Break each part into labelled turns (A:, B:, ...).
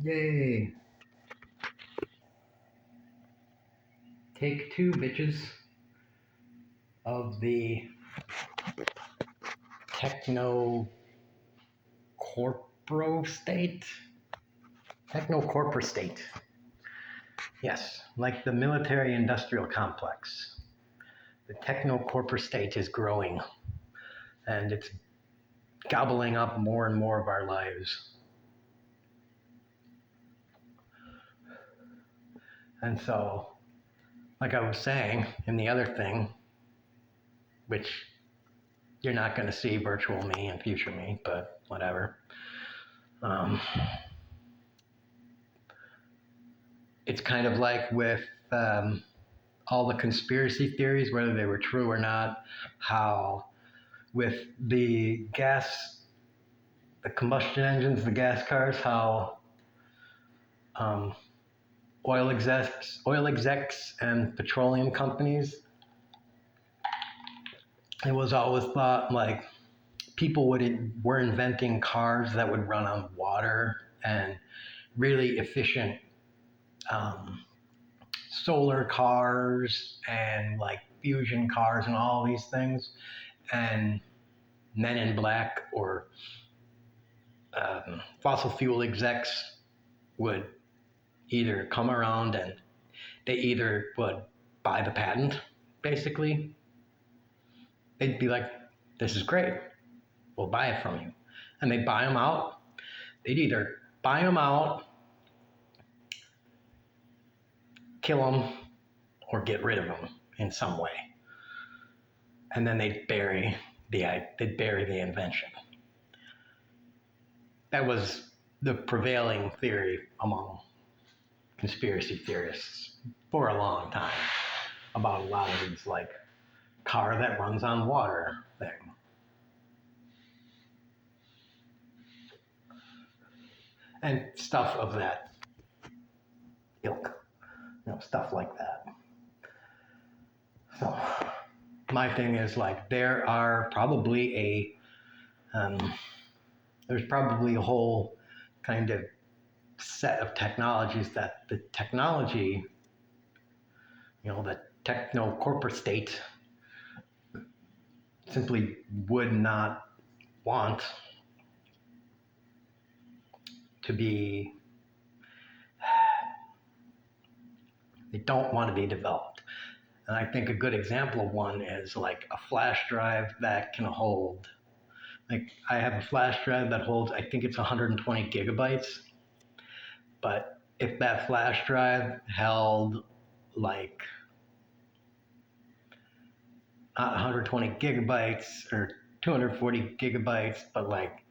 A: Yay! Take two, bitches, of the Techno-corporo state. Techno-corpor state. Yes, like the military-industrial complex. The Techno-corpor state is growing, and it's gobbling up more and more of our lives. And so, like I was saying in the other thing, which you're not going to see virtual me and future me, but whatever. It's kind of like with all the conspiracy theories, whether they were true or not, how with the combustion engines, the gas cars, how oil execs and petroleum companies, it was always thought like people were inventing cars that would run on water and really efficient solar cars and like fusion cars and all these things. And Men in Black or fossil fuel execs would either come around and they either would buy the patent, basically. They'd be like, this is great, we'll buy it from you. And they'd buy them out. They'd either buy them out, kill them, or get rid of them in some way. And then they'd bury the invention. That was the prevailing theory among conspiracy theorists for a long time about a lot of these like car that runs on water thing. And stuff of that ilk, stuff like that. So my thing is like there's probably a whole kind of set of technologies that the techno-corporate state simply would not want to be, they don't want to be developed. And I think a good example of one is like a flash drive that can hold, like I have a flash drive that holds, I think it's 120 gigabytes. But if that flash drive held like not 120 gigabytes or 240 gigabytes, but like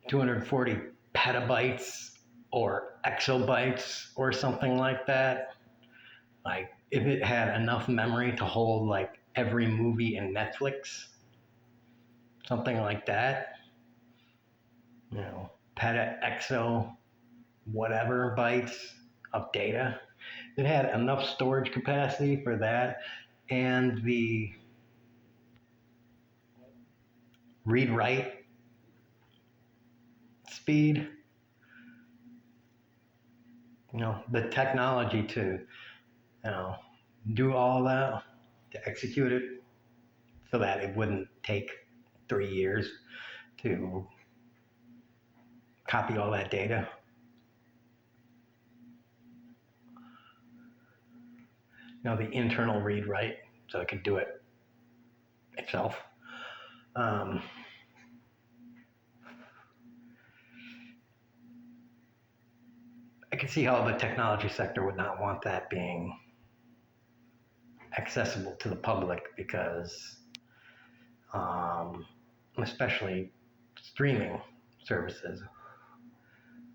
A: 240 petabytes or exabytes or something like that, like if it had enough memory to hold like every movie in Netflix, something like that, whatever bytes of data, it had enough storage capacity for that and the read-write speed, the technology to, do all that, to execute it so that it wouldn't take 3 years to copy all that data. The internal read-write, so it could do it itself. I can see how the technology sector would not want that being accessible to the public because, especially streaming services,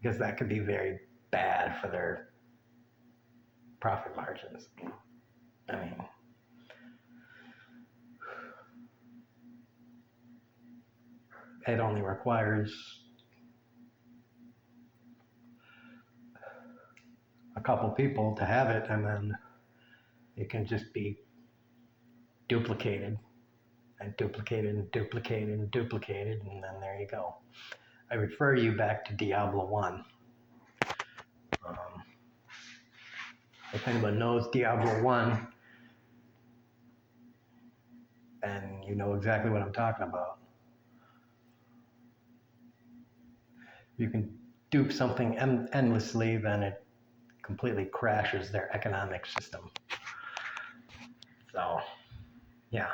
A: because that could be very bad for their profit margins. I mean, it only requires a couple people to have it, and then it can just be duplicated and duplicated and duplicated and duplicated, and then there you go. I refer you back to Diablo 1. If anyone knows Diablo 1, then you know exactly what I'm talking about. You can dupe something endlessly, then it completely crashes their economic system. So, yeah.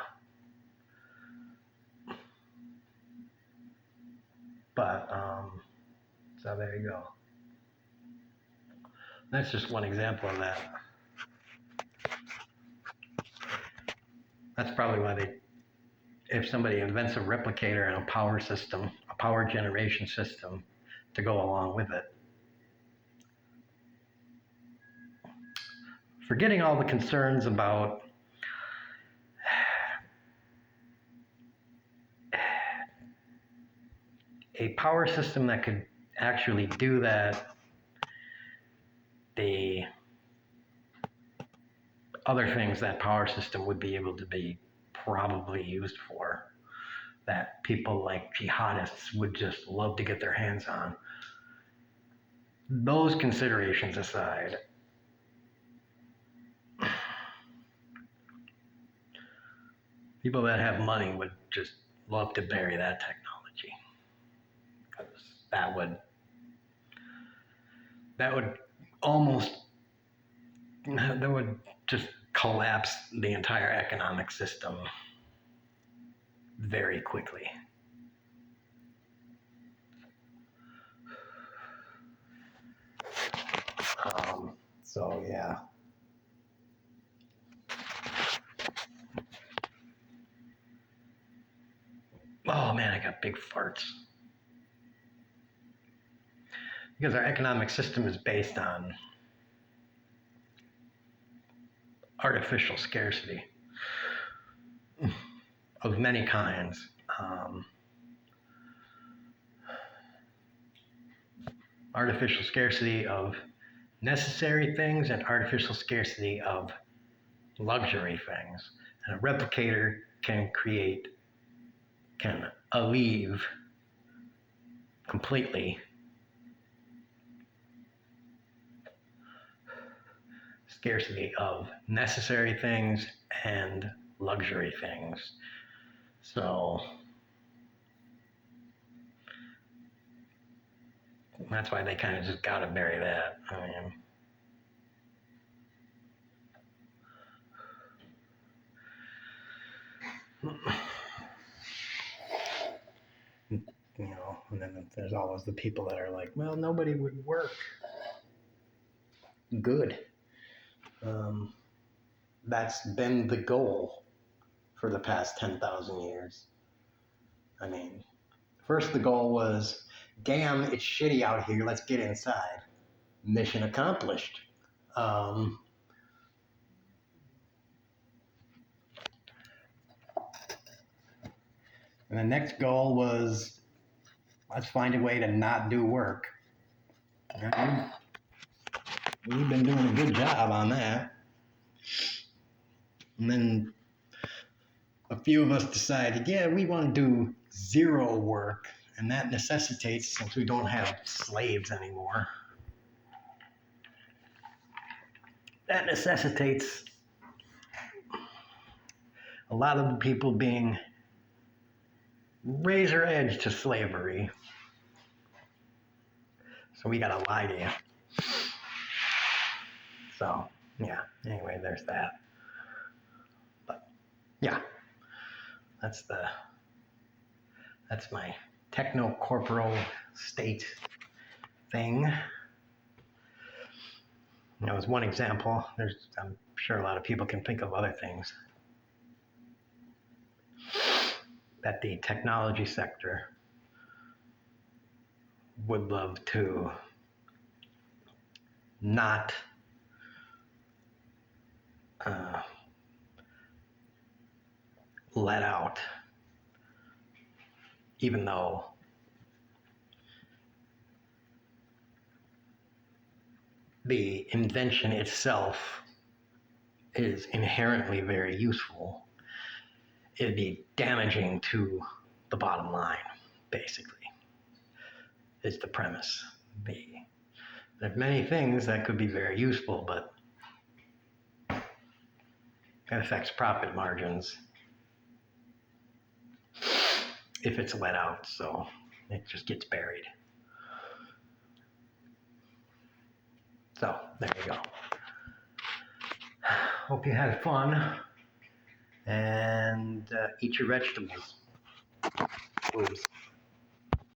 A: But, so there you go. That's just one example of that. That's probably why if somebody invents a replicator and a power system, a power generation system to go along with it, forgetting all the concerns about a power system that could actually do that, the other things that power system would be able to be probably used for, that people like jihadists would just love to get their hands on. Those considerations aside, people that have money would just love to bury that technology, because that would just collapse the entire economic system very quickly. So yeah. Oh man, I got big farts. Because our economic system is based on artificial scarcity of many kinds. Artificial scarcity of necessary things and artificial scarcity of luxury things. And a replicator can alleviate completely scarcity of necessary things and luxury things. So that's why they kind of just gotta bury that. And then there's always the people that are like, well, nobody would work. Good. That's been the goal for the past 10,000 years. First the goal was, damn, it's shitty out here, let's get inside. Mission accomplished. And the next goal was, let's find a way to not do work. We've been doing a good job on that. And then a few of us decided, yeah, we want to do zero work. And that necessitates, since we don't have slaves anymore, that necessitates a lot of the people being razor edge to slavery. So we gotta lie to you. So, yeah, anyway, there's that. But, yeah, that's my techno-corporo state thing. That was one example. I'm sure a lot of people can think of other things that the technology sector would love to not let out, even though the invention itself is inherently very useful. It'd be damaging to the bottom line, basically. is the premise. There's many things that could be very useful, but it affects profit margins if it's let out, so it just gets buried. So there you go. Hope you had fun, and eat your vegetables. Oops.